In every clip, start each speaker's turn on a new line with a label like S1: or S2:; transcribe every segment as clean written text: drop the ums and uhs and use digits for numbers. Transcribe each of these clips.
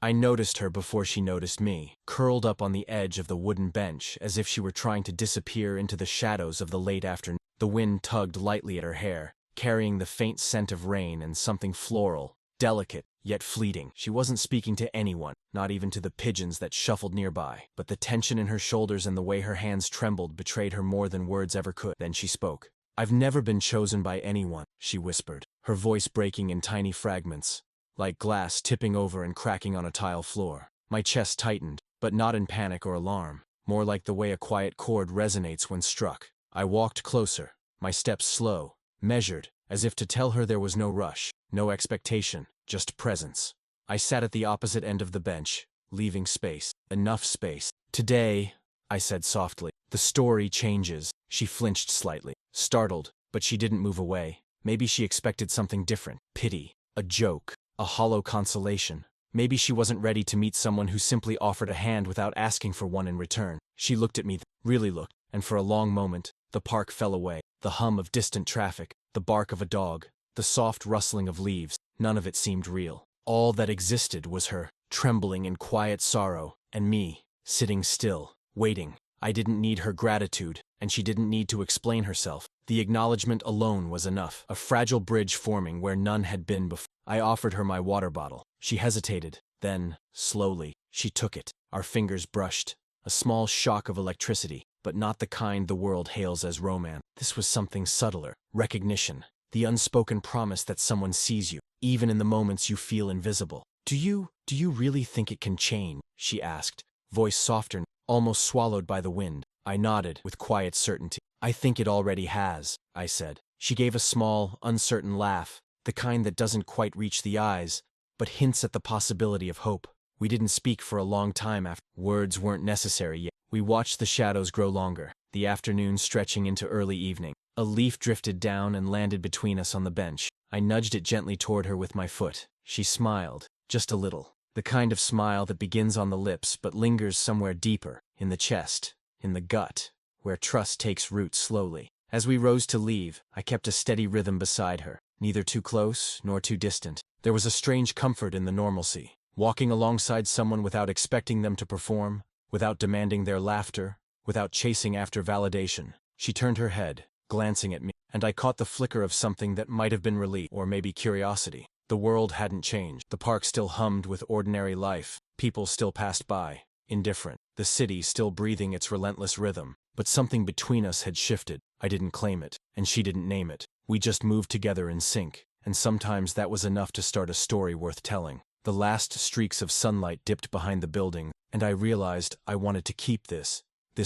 S1: I noticed her before she noticed me, curled up on the edge of the wooden bench as if she were trying to disappear into the shadows of the late afternoon. The wind tugged lightly at her hair, carrying the faint scent of rain and something floral, delicate, yet fleeting. She wasn't speaking to anyone, not even to the pigeons that shuffled nearby, but the tension in her shoulders and the way her hands trembled betrayed her more than words ever could. Then she spoke. "I've never been chosen by anyone," she whispered, her voice breaking in tiny fragments, like glass tipping over and cracking on a tile floor. My chest tightened, but not in panic or alarm, more like the way a quiet chord resonates when struck. I walked closer, my steps slow, measured, as if to tell her there was no rush, no expectation, just presence. I sat at the opposite end of the bench, leaving space, enough space. "Today," I said softly, "the story changes." She flinched slightly, startled, but she didn't move away. Maybe she expected something different, pity, a joke, a hollow consolation. Maybe she wasn't ready to meet someone who simply offered a hand without asking for one in return. She looked at me, really looked, and for a long moment, the park fell away. The hum of distant traffic, the bark of a dog, the soft rustling of leaves, none of it seemed real. All that existed was her, trembling in quiet sorrow, and me, sitting still, waiting. I didn't need her gratitude, and she didn't need to explain herself. The acknowledgement alone was enough, a fragile bridge forming where none had been before. I offered her my water bottle. She hesitated. Then, slowly, she took it. Our fingers brushed. A small shock of electricity, but not the kind the world hails as romance. This was something subtler, recognition, the unspoken promise that someone sees you, even in the moments you feel invisible. Do you really think it can change?" she asked, voice softer, almost swallowed by the wind. I nodded with quiet certainty. "I think it already has," I said. She gave a small, uncertain laugh, the kind that doesn't quite reach the eyes, but hints at the possibility of hope. We didn't speak for a long time after. Words weren't necessary yet. We watched the shadows grow longer, the afternoon stretching into early evening. A leaf drifted down and landed between us on the bench. I nudged it gently toward her with my foot. She smiled, just a little. The kind of smile that begins on the lips but lingers somewhere deeper, in the chest, in the gut, where trust takes root slowly. As we rose to leave, I kept a steady rhythm beside her, neither too close nor too distant. There was a strange comfort in the normalcy, walking alongside someone without expecting them to perform, without demanding their laughter, without chasing after validation. She turned her head, glancing at me, and I caught the flicker of something that might have been relief, or maybe curiosity. The world hadn't changed. The park still hummed with ordinary life. People still passed by, indifferent. The city still breathing its relentless rhythm. But something between us had shifted. I didn't claim it, and she didn't name it. We just moved together in sync, and sometimes that was enough to start a story worth telling. The last streaks of sunlight dipped behind the building, and I realized I wanted to keep this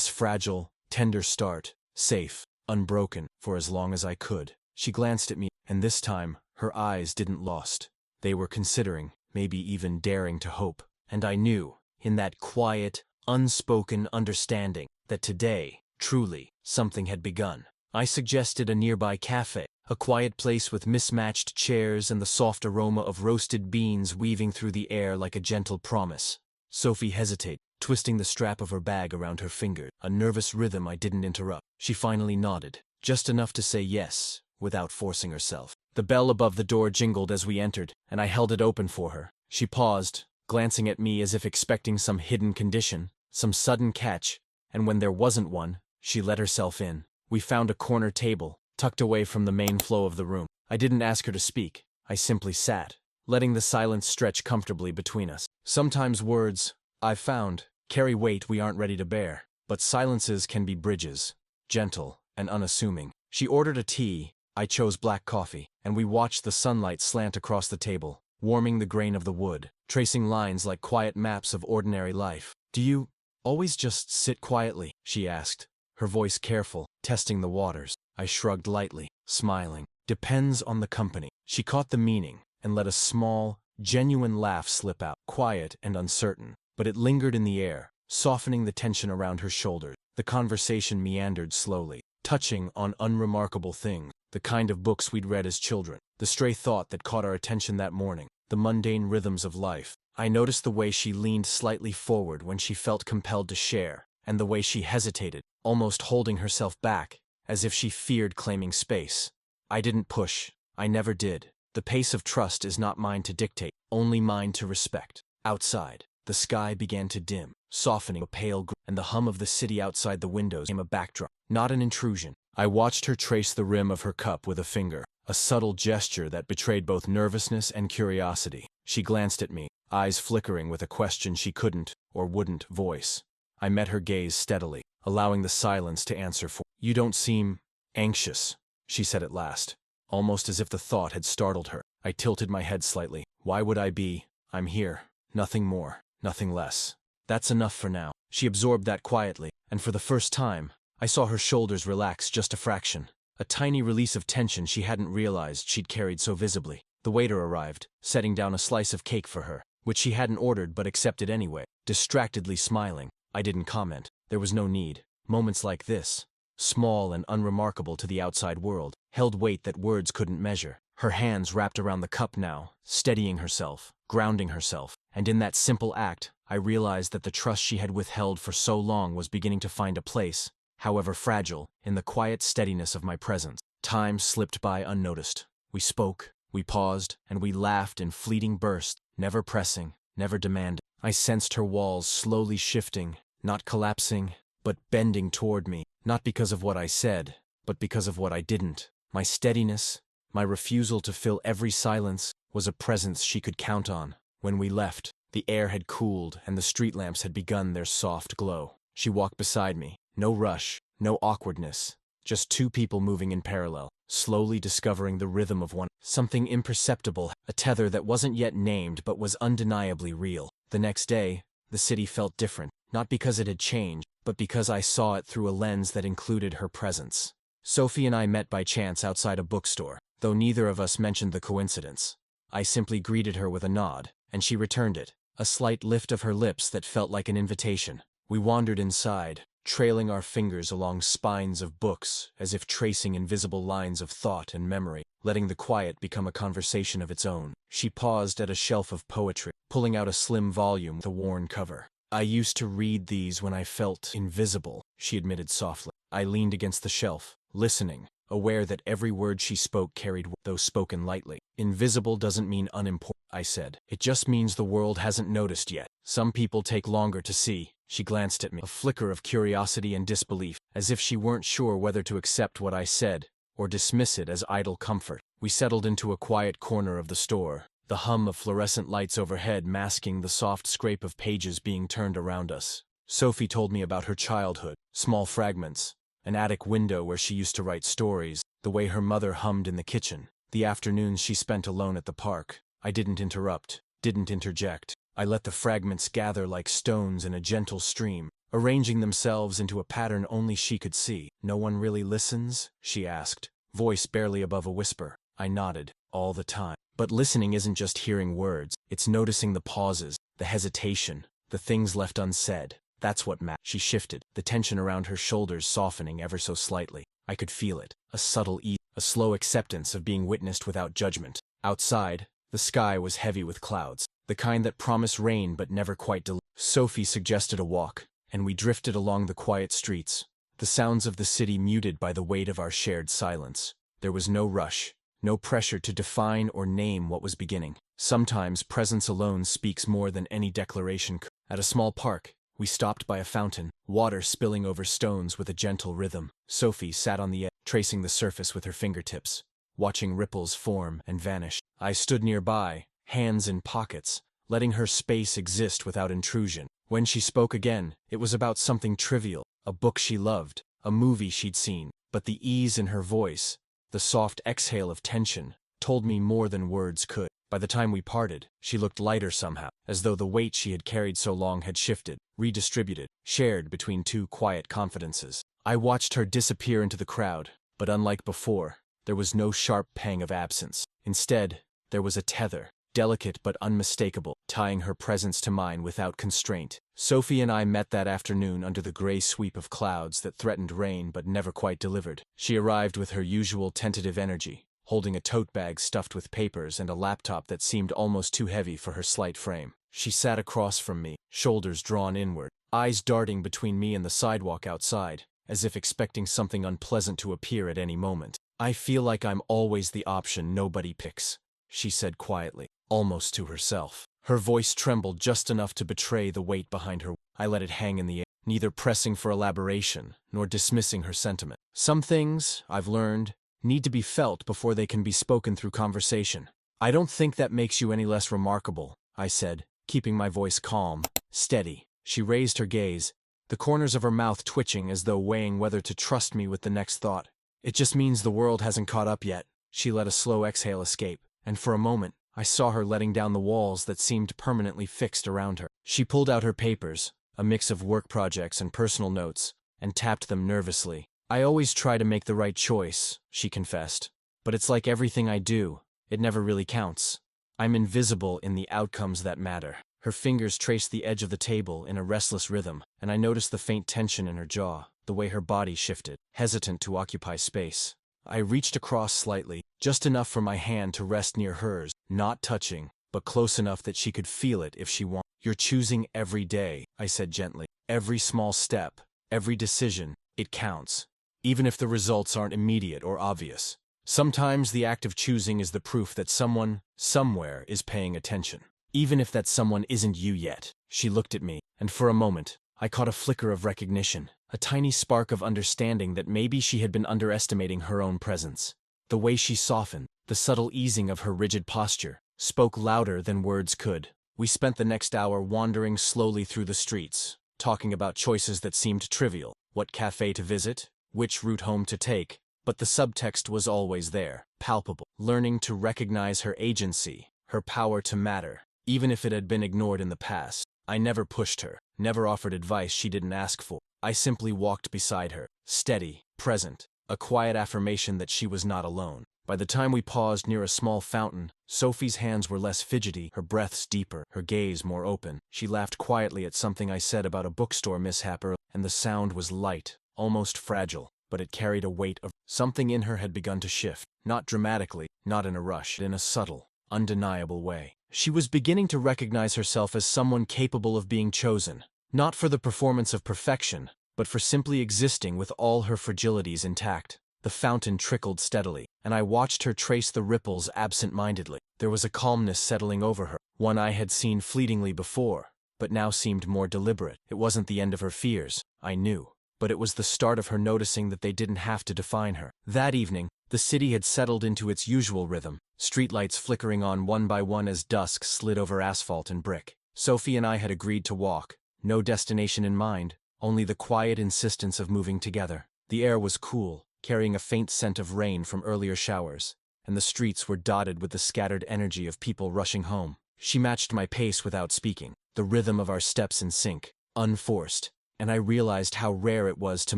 S1: fragile, tender start, safe, unbroken, for as long as I could. She glanced at me, and this time, her eyes didn't lost. They were considering, maybe even daring to hope. And I knew, in that quiet, unspoken understanding, that today, truly, something had begun. I suggested a nearby cafe, a quiet place with mismatched chairs and the soft aroma of roasted beans weaving through the air like a gentle promise. Sophie hesitated, twisting the strap of her bag around her finger, a nervous rhythm I didn't interrupt. She finally nodded, just enough to say yes, without forcing herself. The bell above the door jingled as we entered, and I held it open for her. She paused, glancing at me as if expecting some hidden condition, some sudden catch, and when there wasn't one, she let herself in. We found a corner table, tucked away from the main flow of the room. I didn't ask her to speak. I simply sat, letting the silence stretch comfortably between us. Sometimes words, I've found, carry weight we aren't ready to bear, but silences can be bridges, gentle and unassuming. She ordered a tea, I chose black coffee, and we watched the sunlight slant across the table, warming the grain of the wood, tracing lines like quiet maps of ordinary life. "Do you always just sit quietly?" she asked, her voice careful, testing the waters. I shrugged lightly, smiling. "Depends on the company." She caught the meaning, and let a small, genuine laugh slip out, quiet and uncertain, but it lingered in the air, softening the tension around her shoulders. The conversation meandered slowly, touching on unremarkable things, the kind of books we'd read as children, the stray thought that caught our attention that morning, the mundane rhythms of life. I noticed the way she leaned slightly forward when she felt compelled to share, and the way she hesitated, almost holding herself back, as if she feared claiming space. I didn't push. I never did. The pace of trust is not mine to dictate, only mine to respect. Outside, the sky began to dim, softening a pale grey, and the hum of the city outside the windows became a backdrop, not an intrusion. I watched her trace the rim of her cup with a finger, a subtle gesture that betrayed both nervousness and curiosity. She glanced at me, eyes flickering with a question she couldn't, or wouldn't, voice. I met her gaze steadily, allowing the silence to answer for. "You don't seem anxious," she said at last, almost as if the thought had startled her. I tilted my head slightly. "Why would I be? I'm here. Nothing more, nothing less. That's enough for now." She absorbed that quietly, and for the first time, I saw her shoulders relax just a fraction. A tiny release of tension she hadn't realized she'd carried so visibly. The waiter arrived, setting down a slice of cake for her, which she hadn't ordered but accepted anyway, distractedly smiling. I didn't comment. There was no need. Moments like this, small and unremarkable to the outside world, held weight that words couldn't measure. Her hands wrapped around the cup now, steadying herself, grounding herself, and in that simple act, I realized that the trust she had withheld for so long was beginning to find a place, however fragile, in the quiet steadiness of my presence. Time slipped by unnoticed. We spoke, we paused, and we laughed in fleeting bursts, never pressing, never demanding. I sensed her walls slowly shifting, not collapsing, but bending toward me, not because of what I said, but because of what I didn't. My steadiness, my refusal to fill every silence, was a presence she could count on. When we left, the air had cooled and the street lamps had begun their soft glow. She walked beside me. No rush, no awkwardness, just two people moving in parallel, slowly discovering the rhythm of one. Something imperceptible, a tether that wasn't yet named but was undeniably real. The next day, the city felt different, not because it had changed, but because I saw it through a lens that included her presence. Sophie and I met by chance outside a bookstore, though neither of us mentioned the coincidence. I simply greeted her with a nod, and she returned it, a slight lift of her lips that felt like an invitation. We wandered inside, trailing our fingers along spines of books as if tracing invisible lines of thought and memory, letting the quiet become a conversation of its own. She paused at a shelf of poetry, pulling out a slim volume with a worn cover. "I used to read these when I felt invisible," she admitted softly. I leaned against the shelf, listening, aware that every word she spoke carried, though spoken lightly. "Invisible doesn't mean unimportant," I said. "It just means the world hasn't noticed yet. Some people take longer to see." She glanced at me, a flicker of curiosity and disbelief, as if she weren't sure whether to accept what I said or dismiss it as idle comfort. We settled into a quiet corner of the store, the hum of fluorescent lights overhead masking the soft scrape of pages being turned around us. Sophie told me about her childhood, small fragments, an attic window where she used to write stories, the way her mother hummed in the kitchen, the afternoons she spent alone at the park. I didn't interrupt, didn't interject. I let the fragments gather like stones in a gentle stream, arranging themselves into a pattern only she could see. "No one really listens?" she asked, voice barely above a whisper. I nodded. "All the time. But listening isn't just hearing words, it's noticing the pauses, the hesitation, the things left unsaid. That's what matters." She shifted, the tension around her shoulders softening ever so slightly. I could feel it, a subtle ease, a slow acceptance of being witnessed without judgment. Outside, the sky was heavy with clouds, the kind that promise rain but never quite deliver. Sophie suggested a walk, and we drifted along the quiet streets, the sounds of the city muted by the weight of our shared silence. There was no rush, no pressure to define or name what was beginning. Sometimes presence alone speaks more than any declaration could. At a small park, we stopped by a fountain, water spilling over stones with a gentle rhythm. Sophie sat on the edge, tracing the surface with her fingertips, watching ripples form and vanish. I stood nearby, hands in pockets, letting her space exist without intrusion. When she spoke again, it was about something trivial, a book she loved, a movie she'd seen, but the ease in her voice, the soft exhale of tension, told me more than words could. By the time we parted, she looked lighter somehow, as though the weight she had carried so long had shifted, redistributed, shared between two quiet confidences. I watched her disappear into the crowd, but unlike before, there was no sharp pang of absence. Instead, there was a tether, delicate but unmistakable, tying her presence to mine without constraint. Sophie and I met that afternoon under the gray sweep of clouds that threatened rain but never quite delivered. She arrived with her usual tentative energy, holding a tote bag stuffed with papers and a laptop that seemed almost too heavy for her slight frame. She sat across from me, shoulders drawn inward, eyes darting between me and the sidewalk outside, as if expecting something unpleasant to appear at any moment. "I feel like I'm always the option nobody picks," she said quietly, almost to herself. Her voice trembled just enough to betray the weight behind her. I let it hang in the air, neither pressing for elaboration nor dismissing her sentiment. Some things, I've learned, need to be felt before they can be spoken through conversation. I don't think that makes you any less remarkable, I said, keeping my voice calm, steady. She raised her gaze, the corners of her mouth twitching as though weighing whether to trust me with the next thought. It just means the world hasn't caught up yet. She let a slow exhale escape, and for a moment, I saw her letting down the walls that seemed permanently fixed around her. She pulled out her papers, a mix of work projects and personal notes, and tapped them nervously. I always try to make the right choice, she confessed. But it's like everything I do, it never really counts. I'm invisible in the outcomes that matter. Her fingers traced the edge of the table in a restless rhythm, and I noticed the faint tension in her jaw, the way her body shifted, hesitant to occupy space. I reached across slightly, just enough for my hand to rest near hers, not touching, but close enough that she could feel it if she wanted. You're choosing every day, I said gently. Every small step, every decision, it counts. Even if the results aren't immediate or obvious. Sometimes the act of choosing is the proof that someone, somewhere, is paying attention. Even if that someone isn't you yet. She looked at me, and for a moment, I caught a flicker of recognition, a tiny spark of understanding that maybe she had been underestimating her own presence. The way she softened, the subtle easing of her rigid posture, spoke louder than words could. We spent the next hour wandering slowly through the streets, talking about choices that seemed trivial, what cafe to visit, which route home to take, but the subtext was always there, palpable, learning to recognize her agency, her power to matter, even if it had been ignored in the past. I never pushed her, never offered advice she didn't ask for. I simply walked beside her, steady, present, a quiet affirmation that she was not alone. By the time we paused near a small fountain, Sophie's hands were less fidgety, her breaths deeper, her gaze more open. She laughed quietly at something I said about a bookstore mishap earlier, and the sound was light, almost fragile, but it carried a weight of something in her had begun to shift, not dramatically, not in a rush, in a subtle, undeniable way. She was beginning to recognize herself as someone capable of being chosen, not for the performance of perfection, but for simply existing with all her fragilities intact. The fountain trickled steadily, and I watched her trace the ripples absent-mindedly. There was a calmness settling over her, one I had seen fleetingly before, but now seemed more deliberate. It wasn't the end of her fears, I knew, but it was the start of her noticing that they didn't have to define her. That evening, the city had settled into its usual rhythm, streetlights flickering on one by one as dusk slid over asphalt and brick. Sophie and I had agreed to walk, no destination in mind, only the quiet insistence of moving together. The air was cool, carrying a faint scent of rain from earlier showers, and the streets were dotted with the scattered energy of people rushing home. She matched my pace without speaking, the rhythm of our steps in sync, unforced, and I realized how rare it was to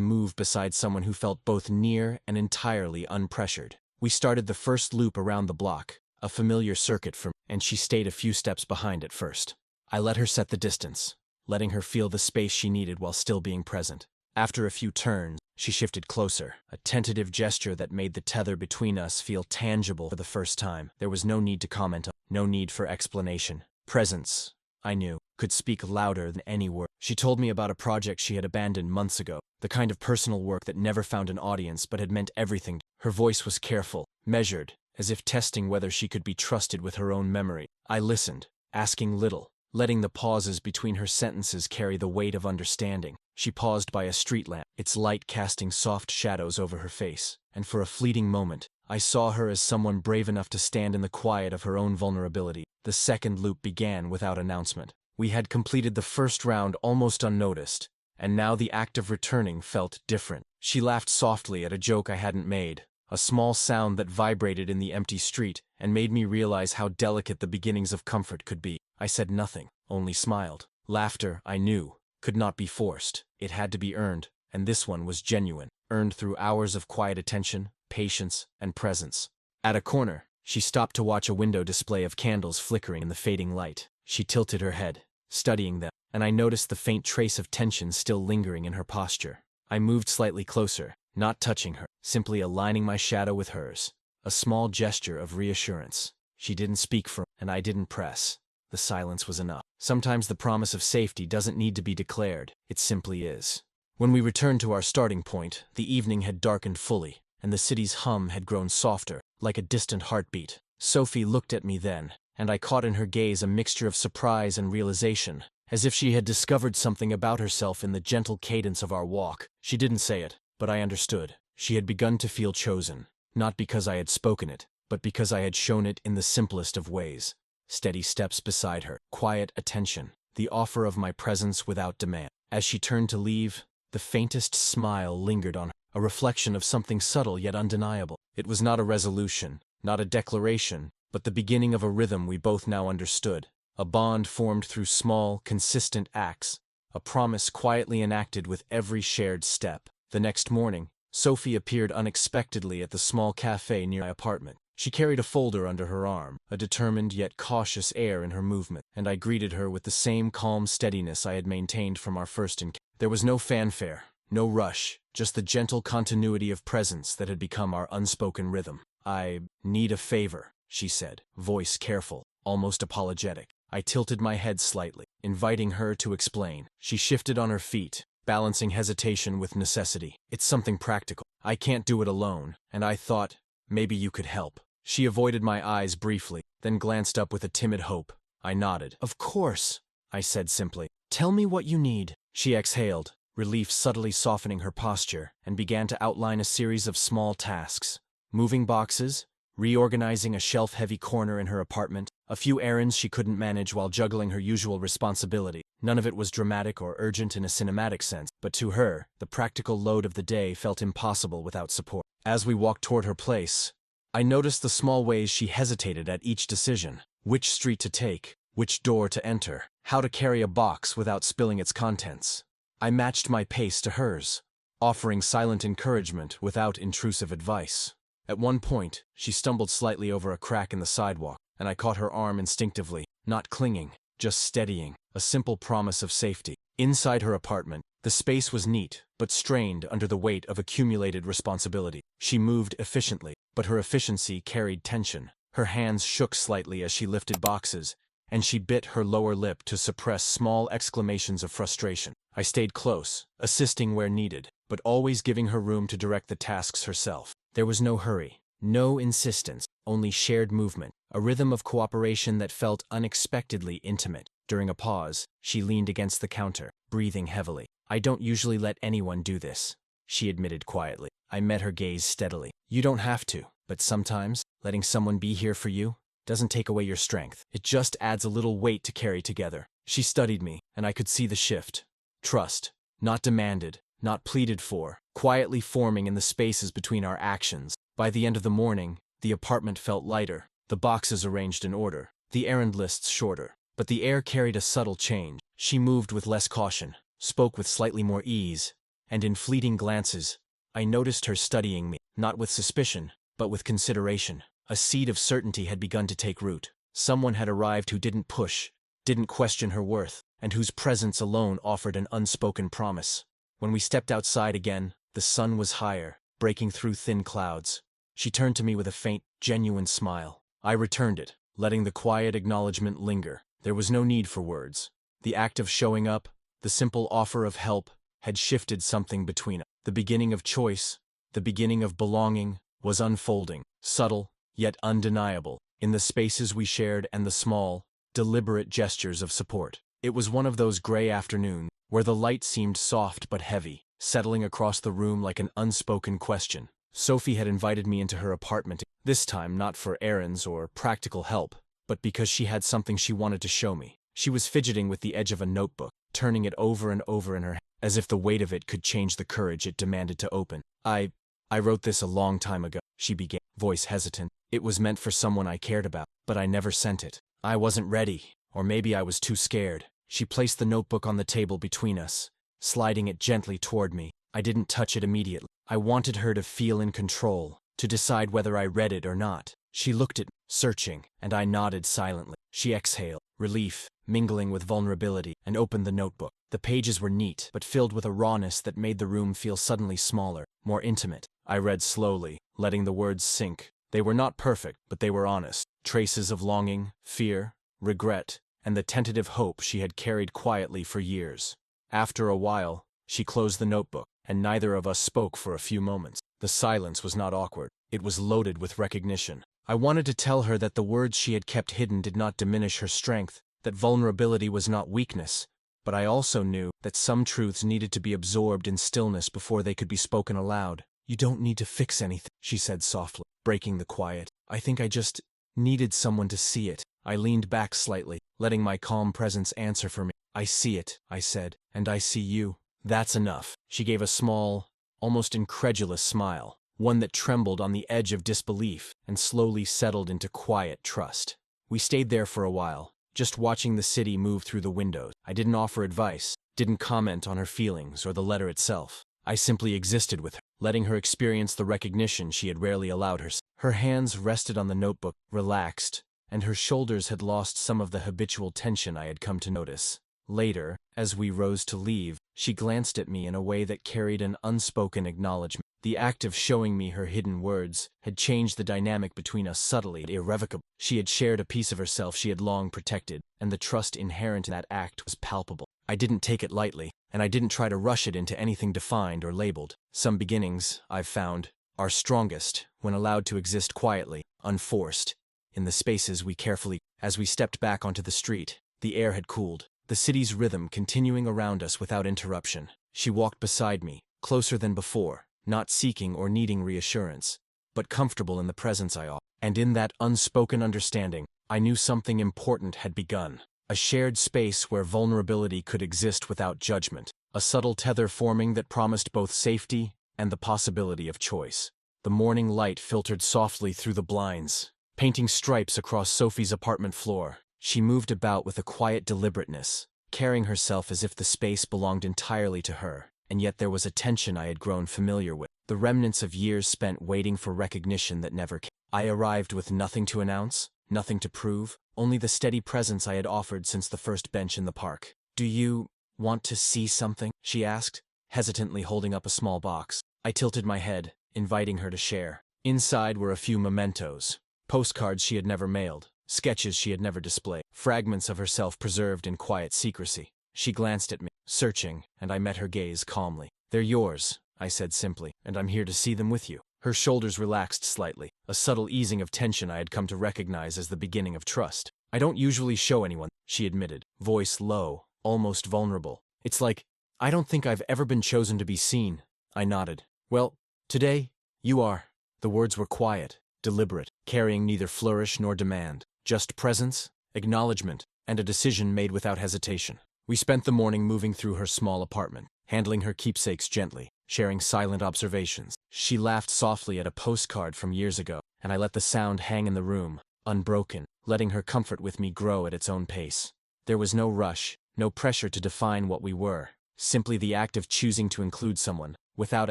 S1: move beside someone who felt both near and entirely unpressured. We started the first loop around the block, a familiar circuit for me, and she stayed a few steps behind at first. I let her set the distance, letting her feel the space she needed while still being present. After a few turns, she shifted closer, a tentative gesture that made the tether between us feel tangible for the first time. There was no need to comment, no need for explanation. Presence, I knew, could speak louder than any word. She told me about a project she had abandoned months ago, the kind of personal work that never found an audience but had meant everything. Her voice was careful, measured, as if testing whether she could be trusted with her own memory. I listened, asking little, letting the pauses between her sentences carry the weight of understanding. She paused by a street lamp, its light casting soft shadows over her face, and for a fleeting moment, I saw her as someone brave enough to stand in the quiet of her own vulnerability. The second loop began without announcement. We had completed the first round almost unnoticed, and now the act of returning felt different. She laughed softly at a joke I hadn't made, a small sound that vibrated in the empty street and made me realize how delicate the beginnings of comfort could be. I said nothing, only smiled. Laughter, I knew, could not be forced. It had to be earned, and this one was genuine, earned through hours of quiet attention, patience, and presence. At a corner, she stopped to watch a window display of candles flickering in the fading light. She tilted her head, studying them, and I noticed the faint trace of tension still lingering in her posture. I moved slightly closer, not touching her, simply aligning my shadow with hers, a small gesture of reassurance. She didn't speak for me, and I didn't press. The silence was enough. Sometimes the promise of safety doesn't need to be declared, it simply is. When we returned to our starting point, the evening had darkened fully, and the city's hum had grown softer, like a distant heartbeat. Sophie looked at me then, and I caught in her gaze a mixture of surprise and realization, as if she had discovered something about herself in the gentle cadence of our walk. She didn't say it, but I understood. She had begun to feel chosen, not because I had spoken it, but because I had shown it in the simplest of ways. Steady steps beside her, quiet attention, the offer of my presence without demand. As she turned to leave, the faintest smile lingered on her, a reflection of something subtle yet undeniable. It was not a resolution, not a declaration, but the beginning of a rhythm we both now understood, a bond formed through small, consistent acts, a promise quietly enacted with every shared step. The next morning, Sophie appeared unexpectedly at the small cafe near my apartment. She carried a folder under her arm, a determined yet cautious air in her movement, and I greeted her with the same calm steadiness I had maintained from our first encounter. There was no fanfare, no rush, just the gentle continuity of presence that had become our unspoken rhythm. "I need a favor," she said, voice careful, almost apologetic. I tilted my head slightly, inviting her to explain. She shifted on her feet, balancing hesitation with necessity. "It's something practical. I can't do it alone, and I thought, maybe you could help." She avoided my eyes briefly, then glanced up with a timid hope. I nodded. "Of course," I said simply. "Tell me what you need." She exhaled, relief subtly softening her posture, and began to outline a series of small tasks. Moving boxes, reorganizing a shelf-heavy corner in her apartment, a few errands she couldn't manage while juggling her usual responsibility. None of it was dramatic or urgent in a cinematic sense, but to her, the practical load of the day felt impossible without support. As we walked toward her place, I noticed the small ways she hesitated at each decision: which street to take, which door to enter, how to carry a box without spilling its contents. I matched my pace to hers, offering silent encouragement without intrusive advice. At one point, she stumbled slightly over a crack in the sidewalk, and I caught her arm instinctively, not clinging, just steadying, a simple promise of safety. Inside her apartment, the space was neat, but strained under the weight of accumulated responsibility. She moved efficiently, but her efficiency carried tension. Her hands shook slightly as she lifted boxes, and she bit her lower lip to suppress small exclamations of frustration. I stayed close, assisting where needed, but always giving her room to direct the tasks herself. There was no hurry, no insistence, only shared movement, a rhythm of cooperation that felt unexpectedly intimate. During a pause, she leaned against the counter, breathing heavily. "I don't usually let anyone do this," she admitted quietly. I met her gaze steadily. "You don't have to, but sometimes, letting someone be here for you doesn't take away your strength. It just adds a little weight to carry together." She studied me, and I could see the shift. Trust, not demanded, not pleaded for, quietly forming in the spaces between our actions. By the end of the morning, the apartment felt lighter, the boxes arranged in order, the errand lists shorter. But the air carried a subtle change. She moved with less caution, spoke with slightly more ease, and in fleeting glances, I noticed her studying me, not with suspicion, but with consideration. A seed of certainty had begun to take root. Someone had arrived who didn't push, didn't question her worth, and whose presence alone offered an unspoken promise. When we stepped outside again, the sun was higher, breaking through thin clouds. She turned to me with a faint, genuine smile. I returned it, letting the quiet acknowledgement linger. There was no need for words. The act of showing up, the simple offer of help, had shifted something between us. The beginning of choice, the beginning of belonging, was unfolding, subtle, yet undeniable, in the spaces we shared and the small, deliberate gestures of support. It was one of those gray afternoons where the light seemed soft but heavy, settling across the room like an unspoken question. Sophie had invited me into her apartment, this time not for errands or practical help, but because she had something she wanted to show me. She was fidgeting with the edge of a notebook, turning it over and over in her hand, as if the weight of it could change the courage it demanded to open. I wrote this a long time ago," she began, voice hesitant. "It was meant for someone I cared about, but I never sent it. I wasn't ready, or maybe I was too scared." She placed the notebook on the table between us, sliding it gently toward me. I didn't touch it immediately. I wanted her to feel in control, to decide whether I read it or not. She looked at me, searching, and I nodded silently. She exhaled, relief mingling with vulnerability, and opened the notebook. The pages were neat, but filled with a rawness that made the room feel suddenly smaller, more intimate. I read slowly, letting the words sink. They were not perfect, but they were honest. Traces of longing, fear, regret, and the tentative hope she had carried quietly for years. After a while, she closed the notebook, and neither of us spoke for a few moments. The silence was not awkward. It was loaded with recognition. I wanted to tell her that the words she had kept hidden did not diminish her strength, that vulnerability was not weakness, but I also knew that some truths needed to be absorbed in stillness before they could be spoken aloud. "You don't need to fix anything," she said softly, breaking the quiet. "I think I just needed someone to see it." I leaned back slightly, letting my calm presence answer for me. "I see it," I said, "and I see you. That's enough." She gave a small, almost incredulous smile, one that trembled on the edge of disbelief and slowly settled into quiet trust. We stayed there for a while, just watching the city move through the windows. I didn't offer advice, didn't comment on her feelings or the letter itself. I simply existed with her, letting her experience the recognition she had rarely allowed herself. Her hands rested on the notebook, relaxed, and her shoulders had lost some of the habitual tension I had come to notice. Later, as we rose to leave, she glanced at me in a way that carried an unspoken acknowledgement. The act of showing me her hidden words had changed the dynamic between us subtly and irrevocably. She had shared a piece of herself she had long protected, and the trust inherent in that act was palpable. I didn't take it lightly, and I didn't try to rush it into anything defined or labeled. Some beginnings, I've found, are strongest when allowed to exist quietly, unforced, in the spaces we carefully. As we stepped back onto the street, the air had cooled, the city's rhythm continuing around us without interruption. She walked beside me, closer than before, not seeking or needing reassurance, but comfortable in the presence I offered. And in that unspoken understanding, I knew something important had begun. A shared space where vulnerability could exist without judgment, a subtle tether forming that promised both safety and the possibility of choice. The morning light filtered softly through the blinds, painting stripes across Sophie's apartment floor. She moved about with a quiet deliberateness, carrying herself as if the space belonged entirely to her, and yet there was a tension I had grown familiar with, the remnants of years spent waiting for recognition that never came. I arrived with nothing to announce, nothing to prove, only the steady presence I had offered since the first bench in the park. "Do you want to see something?" she asked, hesitantly holding up a small box. I tilted my head, inviting her to share. Inside were a few mementos, postcards she had never mailed, sketches she had never displayed, fragments of herself preserved in quiet secrecy. She glanced at me, searching, and I met her gaze calmly. "They're yours," I said simply, "and I'm here to see them with you." Her shoulders relaxed slightly, a subtle easing of tension I had come to recognize as the beginning of trust. "I don't usually show anyone," she admitted, voice low, almost vulnerable. "It's like, I don't think I've ever been chosen to be seen." I nodded. "Well, today, you are." The words were quiet, deliberate, carrying neither flourish nor demand, just presence, acknowledgement, and a decision made without hesitation. We spent the morning moving through her small apartment, handling her keepsakes gently, sharing silent observations. She laughed softly at a postcard from years ago, and I let the sound hang in the room, unbroken, letting her comfort with me grow at its own pace. There was no rush, no pressure to define what we were. Simply the act of choosing to include someone, without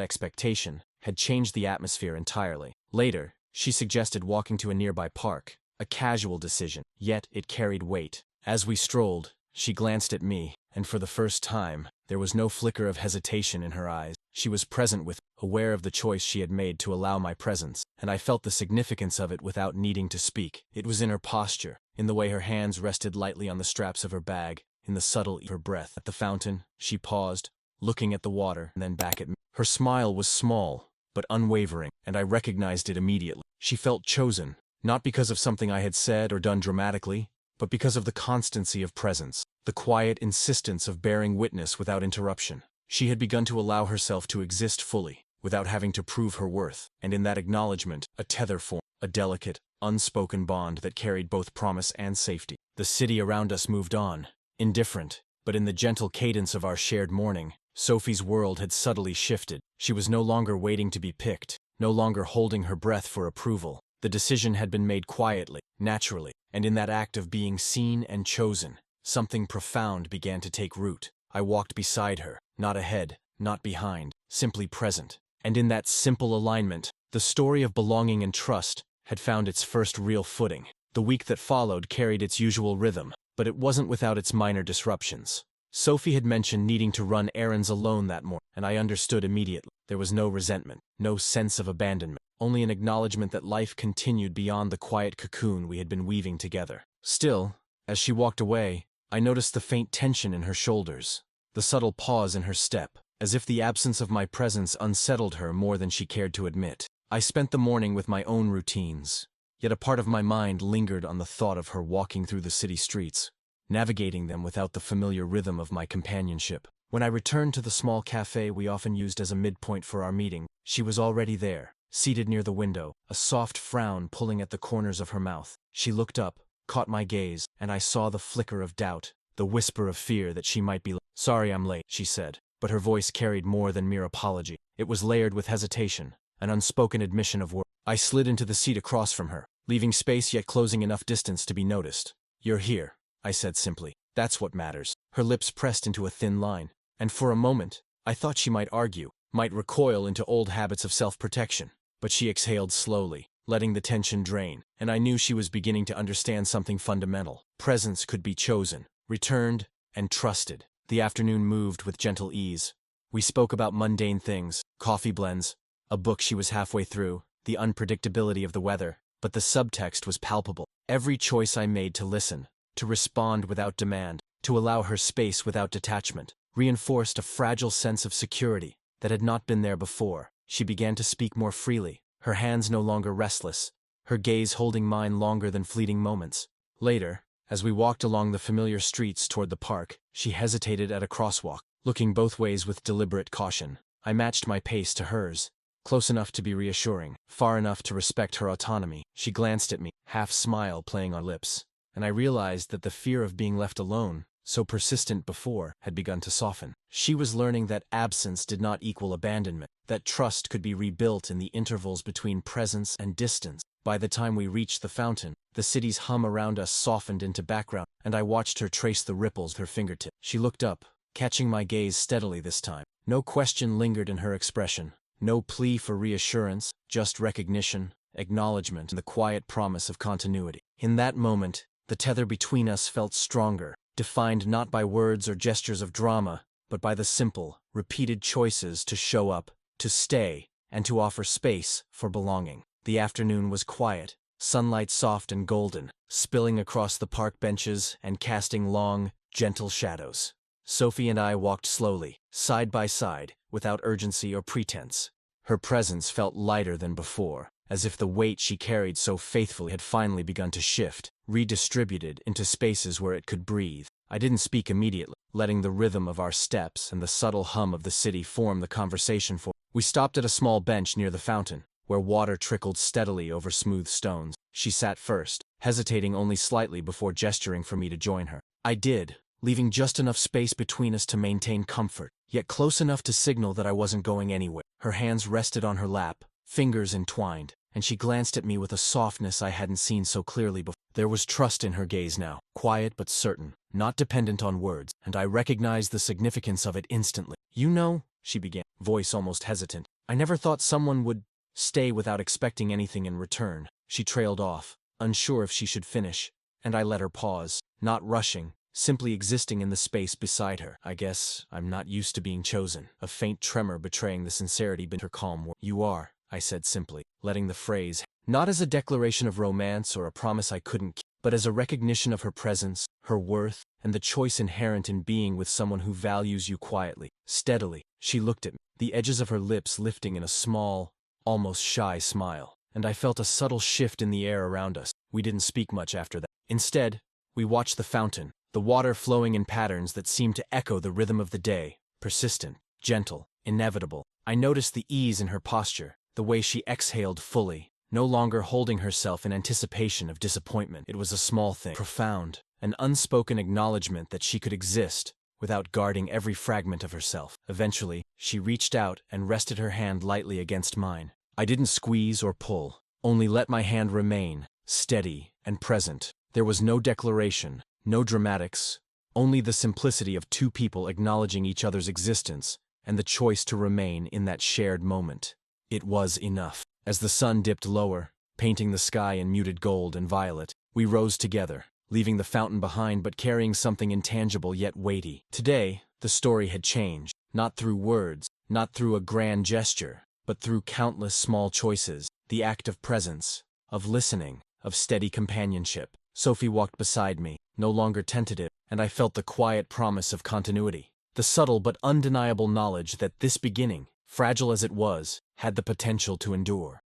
S1: expectation, had changed the atmosphere entirely. Later, she suggested walking to a nearby park, a casual decision, yet it carried weight. As we strolled, she glanced at me, and for the first time, there was no flicker of hesitation in her eyes. She was present with, aware of the choice she had made to allow my presence, and I felt the significance of it without needing to speak. It was in her posture, in the way her hands rested lightly on the straps of her bag, in the subtle of her breath. At the fountain, she paused, looking at the water, and then back at me. Her smile was small, but unwavering, and I recognized it immediately. She felt chosen, not because of something I had said or done dramatically, but because of the constancy of presence, the quiet insistence of bearing witness without interruption. She had begun to allow herself to exist fully, without having to prove her worth, and in that acknowledgement, a tether formed, a delicate, unspoken bond that carried both promise and safety. The city around us moved on, indifferent, but in the gentle cadence of our shared morning, Sophie's world had subtly shifted. She was no longer waiting to be picked, no longer holding her breath for approval. The decision had been made quietly, naturally, and in that act of being seen and chosen, something profound began to take root. I walked beside her, not ahead, not behind, simply present. And in that simple alignment, the story of belonging and trust had found its first real footing. The week that followed carried its usual rhythm, but it wasn't without its minor disruptions. Sophie had mentioned needing to run errands alone that morning, and I understood immediately. There was no resentment, no sense of abandonment, only an acknowledgement that life continued beyond the quiet cocoon we had been weaving together. Still, as she walked away, I noticed the faint tension in her shoulders, the subtle pause in her step, as if the absence of my presence unsettled her more than she cared to admit. I spent the morning with my own routines, yet a part of my mind lingered on the thought of her walking through the city streets, navigating them without the familiar rhythm of my companionship. When I returned to the small cafe we often used as a midpoint for our meeting, she was already there, seated near the window, a soft frown pulling at the corners of her mouth. She looked up, caught my gaze, and I saw the flicker of doubt, the whisper of fear that she might be late. "Sorry I'm late," she said, but her voice carried more than mere apology. It was layered with hesitation, an unspoken admission of work. I slid into the seat across from her, leaving space yet closing enough distance to be noticed. "You're here," I said simply. "That's what matters." Her lips pressed into a thin line, and for a moment, I thought she might argue, might recoil into old habits of self-protection. But she exhaled slowly, letting the tension drain, and I knew she was beginning to understand something fundamental. Presence could be chosen, returned, and trusted. The afternoon moved with gentle ease. We spoke about mundane things, coffee blends, a book she was halfway through, the unpredictability of the weather, but the subtext was palpable. Every choice I made to listen, to respond without demand, to allow her space without detachment, reinforced a fragile sense of security that had not been there before. She began to speak more freely, her hands no longer restless, her gaze holding mine longer than fleeting moments. Later, as we walked along the familiar streets toward the park, she hesitated at a crosswalk, looking both ways with deliberate caution. I matched my pace to hers, close enough to be reassuring, far enough to respect her autonomy. She glanced at me, half-smile playing on lips, and I realized that the fear of being left alone, so persistent before, had begun to soften. She was learning that absence did not equal abandonment, that trust could be rebuilt in the intervals between presence and distance. By the time we reached the fountain, the city's hum around us softened into background, and I watched her trace the ripples with her fingertip. She looked up, catching my gaze steadily this time. No question lingered in her expression, no plea for reassurance, just recognition, acknowledgement, and the quiet promise of continuity. In that moment, the tether between us felt stronger, defined not by words or gestures of drama, but by the simple, repeated choices to show up, to stay, and to offer space for belonging. The afternoon was quiet, sunlight soft and golden, spilling across the park benches and casting long, gentle shadows. Sophie and I walked slowly, side by side, without urgency or pretense. Her presence felt lighter than before, as if the weight she carried so faithfully had finally begun to shift, redistributed into spaces where it could breathe. I didn't speak immediately, letting the rhythm of our steps and the subtle hum of the city form the conversation for. We stopped at a small bench near the fountain, where water trickled steadily over smooth stones. She sat first, hesitating only slightly before gesturing for me to join her. I did, leaving just enough space between us to maintain comfort, yet close enough to signal that I wasn't going anywhere. Her hands rested on her lap, fingers entwined, and she glanced at me with a softness I hadn't seen so clearly before. There was trust in her gaze now, quiet but certain, not dependent on words, and I recognized the significance of it instantly. "You know," she began, voice almost hesitant, "I never thought someone would stay without expecting anything in return." She trailed off, unsure if she should finish, and I let her pause, not rushing, simply existing in the space beside her. "I guess I'm not used to being chosen," a faint tremor betraying the sincerity beneath her calm words. "You are," I said simply, letting the phrase, not as a declaration of romance or a promise I couldn't keep, but as a recognition of her presence, her worth, and the choice inherent in being with someone who values you quietly, steadily. She looked at me, the edges of her lips lifting in a small, almost shy smile, and I felt a subtle shift in the air around us. We didn't speak much after that. Instead, we watched the fountain, the water flowing in patterns that seemed to echo the rhythm of the day, persistent, gentle, inevitable. I noticed the ease in her posture, the way she exhaled fully, no longer holding herself in anticipation of disappointment. It was a small thing, profound, an unspoken acknowledgement that she could exist without guarding every fragment of herself. Eventually, she reached out and rested her hand lightly against mine. I didn't squeeze or pull, only let my hand remain, steady and present. There was no declaration, no dramatics, only the simplicity of two people acknowledging each other's existence and the choice to remain in that shared moment. It was enough. As the sun dipped lower, painting the sky in muted gold and violet, we rose together, leaving the fountain behind but carrying something intangible yet weighty. Today, the story had changed, not through words, not through a grand gesture, but through countless small choices, the act of presence, of listening, of steady companionship. Sophie walked beside me, no longer tentative, and I felt the quiet promise of continuity, the subtle but undeniable knowledge that this beginning, fragile as it was, had the potential to endure.